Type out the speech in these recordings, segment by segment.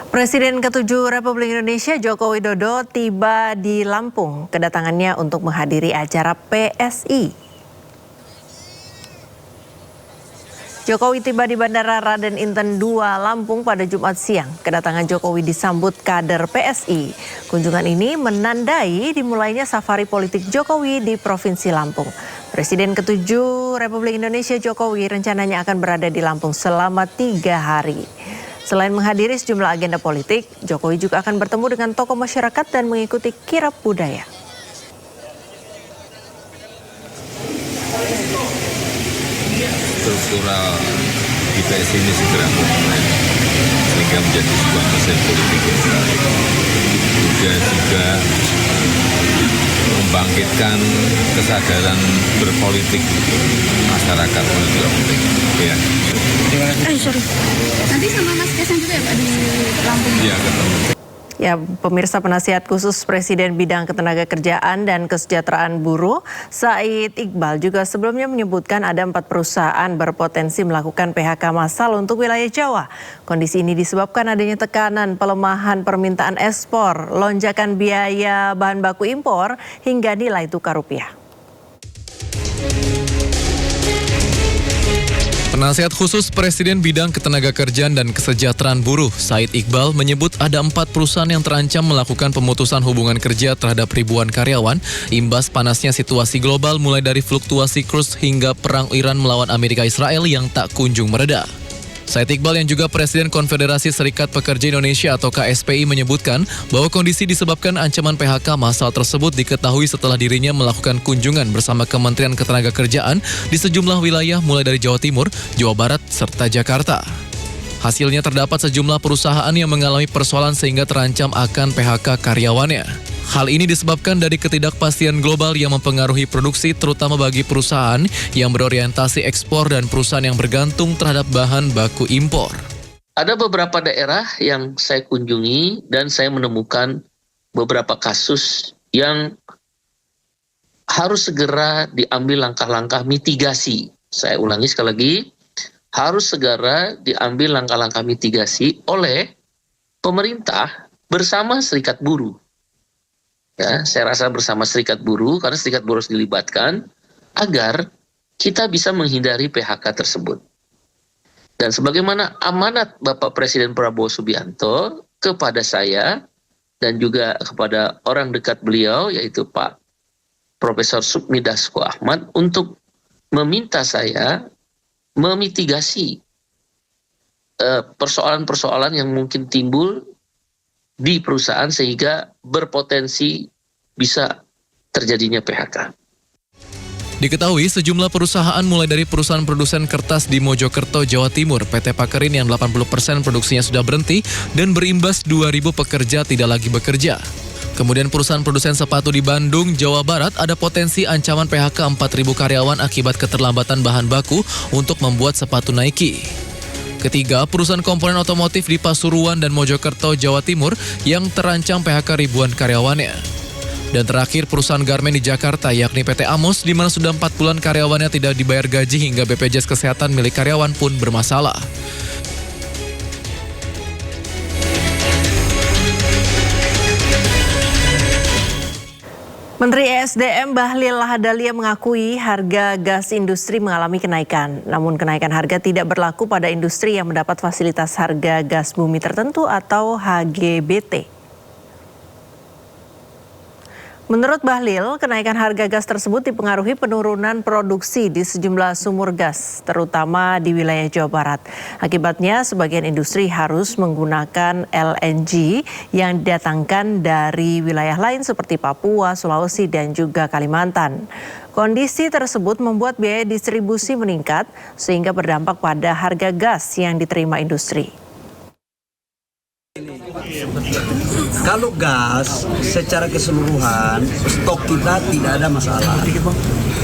Presiden ke-7 Republik Indonesia Joko Widodo tiba di Lampung. Kedatangannya untuk menghadiri acara PSI. Jokowi tiba di Bandara Raden Inten II Lampung pada Jumat siang. Kedatangan Jokowi disambut kader PSI. Kunjungan ini menandai dimulainya safari politik Jokowi di Provinsi Lampung. Presiden ke-7 Republik Indonesia Jokowi rencananya akan berada di Lampung selama 3 hari. Selain menghadiri sejumlah agenda politik, Jokowi juga akan bertemu dengan tokoh masyarakat dan mengikuti kirab budaya. Struktural di PSI ini segera mulai sehingga menjadi sebuah mesin politik yang baik. Juga membangkitkan kesadaran berpolitik masyarakat menuju politik. Ya. Nanti sama Mas Kaisang juga ya Pak di Lampung? Iya, ketemu. Ya, pemirsa, penasihat khusus Presiden bidang ketenagakerjaan dan kesejahteraan buruh, Said Iqbal juga sebelumnya menyebutkan ada 4 perusahaan berpotensi melakukan PHK massal untuk wilayah Jawa. Kondisi ini disebabkan adanya tekanan pelemahan permintaan ekspor, lonjakan biaya bahan baku impor, hingga nilai tukar rupiah. Penasihat khusus Presiden bidang ketenagakerjaan dan kesejahteraan buruh, Said Iqbal, menyebut ada 4 perusahaan yang terancam melakukan pemutusan hubungan kerja terhadap ribuan karyawan imbas panasnya situasi global mulai dari fluktuasi kurs hingga perang Iran melawan Amerika Israel yang tak kunjung mereda. Said Iqbal yang juga Presiden Konfederasi Serikat Pekerja Indonesia atau KSPI menyebutkan bahwa kondisi disebabkan ancaman PHK massal tersebut diketahui setelah dirinya melakukan kunjungan bersama Kementerian Ketenagakerjaan di sejumlah wilayah mulai dari Jawa Timur, Jawa Barat, serta Jakarta. Hasilnya terdapat sejumlah perusahaan yang mengalami persoalan sehingga terancam akan PHK karyawannya. Hal ini disebabkan dari ketidakpastian global yang mempengaruhi produksi terutama bagi perusahaan yang berorientasi ekspor dan perusahaan yang bergantung terhadap bahan baku impor. Ada beberapa daerah yang saya kunjungi dan saya menemukan beberapa kasus yang harus segera diambil langkah-langkah mitigasi. Saya ulangi sekali lagi, harus segera diambil langkah-langkah mitigasi oleh pemerintah bersama serikat buruh. Ya, saya rasa bersama serikat buruh, karena serikat buruh harus dilibatkan agar kita bisa menghindari PHK tersebut. Dan sebagaimana amanat Bapak Presiden Prabowo Subianto kepada saya dan juga kepada orang dekat beliau, yaitu Pak Profesor Sukmi Dasko Ahmad, untuk meminta saya memitigasi persoalan-persoalan yang mungkin timbul di perusahaan sehingga berpotensi bisa terjadinya PHK. Diketahui sejumlah perusahaan mulai dari perusahaan produsen kertas di Mojokerto, Jawa Timur, PT Pakerin yang 80% produksinya sudah berhenti dan berimbas 2.000 pekerja tidak lagi bekerja. Kemudian perusahaan produsen sepatu di Bandung, Jawa Barat ada potensi ancaman PHK 4.000 karyawan akibat keterlambatan bahan baku untuk membuat sepatu Nike. Ketiga, perusahaan komponen otomotif di Pasuruan dan Mojokerto, Jawa Timur yang terancam PHK ribuan karyawannya. Dan terakhir, perusahaan garmen di Jakarta yakni PT Amos di mana sudah 4 bulan karyawannya tidak dibayar gaji hingga BPJS Kesehatan milik karyawan pun bermasalah. Menteri ESDM Bahlil Lahadalia mengakui harga gas industri mengalami kenaikan. Namun kenaikan harga tidak berlaku pada industri yang mendapat fasilitas harga gas bumi tertentu atau HGBT. Menurut Bahlil, kenaikan harga gas tersebut dipengaruhi penurunan produksi di sejumlah sumur gas, terutama di wilayah Jawa Barat. Akibatnya, sebagian industri harus menggunakan LNG yang didatangkan dari wilayah lain seperti Papua, Sulawesi, dan juga Kalimantan. Kondisi tersebut membuat biaya distribusi meningkat, sehingga berdampak pada harga gas yang diterima industri. Kalau gas secara keseluruhan stok kita tidak ada masalah.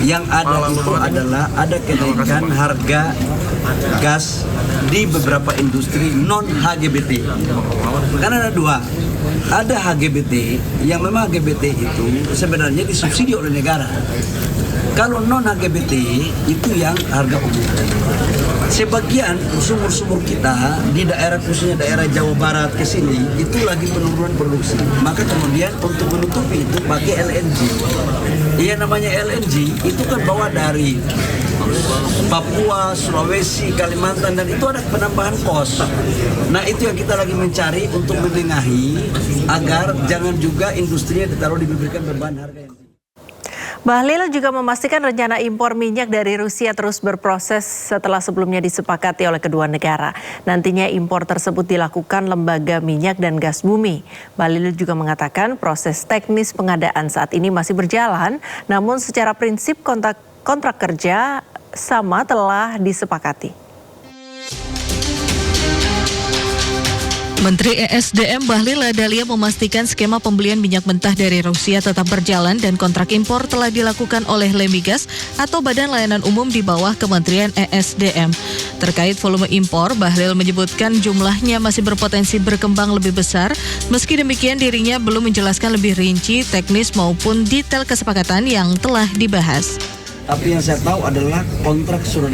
Yang ada itu adalah ada kenaikan harga gas di beberapa industri non HGBT. Karena ada 2. Ada HGBT yang memang HGBT itu sebenarnya disubsidi oleh negara. Kalau non HGBT itu yang harga umum. sebagian sumur-sumur kita di daerah khususnya daerah Jawa Barat ke sini itu lagi penurunan produksi. Maka kemudian untuk menutupi itu pakai LNG. Iya, namanya LNG itu kan bawa dari Papua, Sulawesi, Kalimantan, dan itu ada penambahan kos. Nah, itu yang kita lagi mencari untuk menengahi agar jangan juga industrinya ditaruh diberikan beban harga yang tinggi. Bahlil juga memastikan rencana impor minyak dari Rusia terus berproses setelah sebelumnya disepakati oleh kedua negara. Nantinya impor tersebut dilakukan Lembaga Minyak dan Gas Bumi. Bahlil juga mengatakan proses teknis pengadaan saat ini masih berjalan, namun secara prinsip kontrak kerja sama telah disepakati. Menteri ESDM Bahlil Lahadalia memastikan skema pembelian minyak mentah dari Rusia tetap berjalan dan kontrak impor telah dilakukan oleh Lemigas atau Badan Layanan Umum di bawah Kementerian ESDM. Terkait volume impor, Bahlil menyebutkan jumlahnya masih berpotensi berkembang lebih besar. Meski demikian, dirinya belum menjelaskan lebih rinci, teknis maupun detail kesepakatan yang telah dibahas. Tapi yang saya tahu adalah kontrak sudah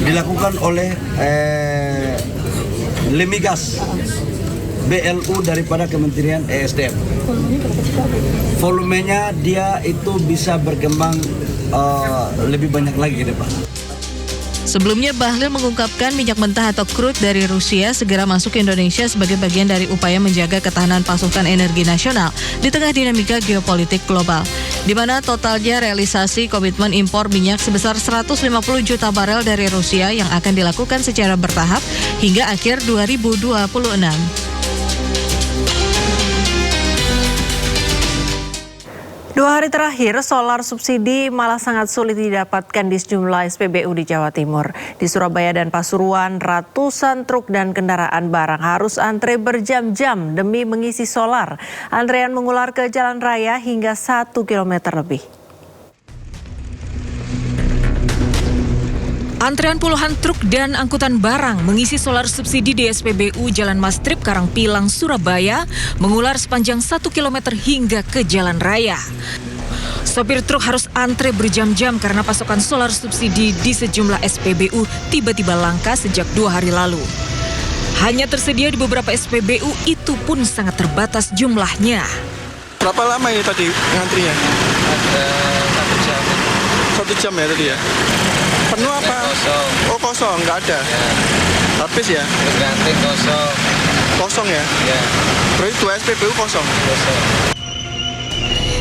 dilakukan oleh Lemigas, BLU daripada Kementerian ESDM. Volumenya dia itu bisa berkembang lebih banyak lagi ke depan. Sebelumnya Bahlil mengungkapkan minyak mentah atau crude dari Rusia segera masuk ke Indonesia sebagai bagian dari upaya menjaga ketahanan pasokan energi nasional di tengah dinamika geopolitik global, di mana totalnya realisasi komitmen impor minyak sebesar 150 juta barel dari Rusia yang akan dilakukan secara bertahap hingga akhir 2026. 2 hari terakhir, solar subsidi malah sangat sulit didapatkan di sejumlah SPBU di Jawa Timur. Di Surabaya dan Pasuruan, ratusan truk dan kendaraan barang harus antre berjam-jam demi mengisi solar. Antrean mengular ke jalan raya hingga 1 km lebih. Antrean puluhan truk dan angkutan barang mengisi solar subsidi di SPBU Jalan Mastrip Karangpilang, Surabaya mengular sepanjang 1 km hingga ke jalan raya. Sopir truk harus antre berjam-jam karena pasokan solar subsidi di sejumlah SPBU tiba-tiba langka sejak 2 hari lalu. Hanya tersedia di beberapa SPBU, itu pun sangat terbatas jumlahnya. Berapa lama ini tadi ngantrinya? Ada 1 jam. 1 jam ya tadi ya? Penuh apa? Kosong. Oh kosong, nggak ada? Ya. Habis ya? Berganti kosong. Kosong ya? Ya, Berarti 2 SPBU kosong? kosong.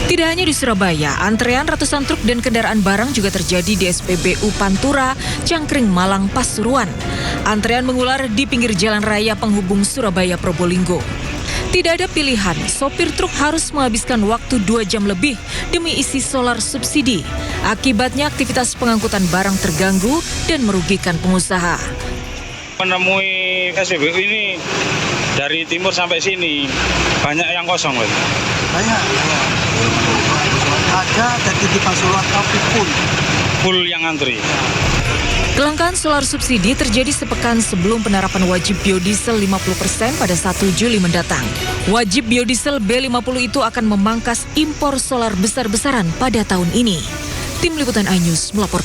Tidak hanya di Surabaya, antrean ratusan truk dan kendaraan barang juga terjadi di SPBU Pantura, Cangkring, Malang, Pasuruan. Antrean mengular di pinggir jalan raya penghubung Surabaya Probolinggo. Tidak ada pilihan, sopir truk harus menghabiskan waktu 2 jam lebih demi isi solar subsidi. Akibatnya aktivitas pengangkutan barang terganggu dan merugikan pengusaha. Menemui SPBU ini dari timur sampai sini banyak yang kosong. Banyak. Ada dari di Pasuruan tapi Full yang antri. Kelangkaan solar subsidi terjadi sepekan sebelum penerapan wajib biodiesel 50% pada 1 Juli mendatang. Wajib biodiesel B50 itu akan memangkas impor solar besar-besaran pada tahun ini. Tim Liputan iNews melaporkan.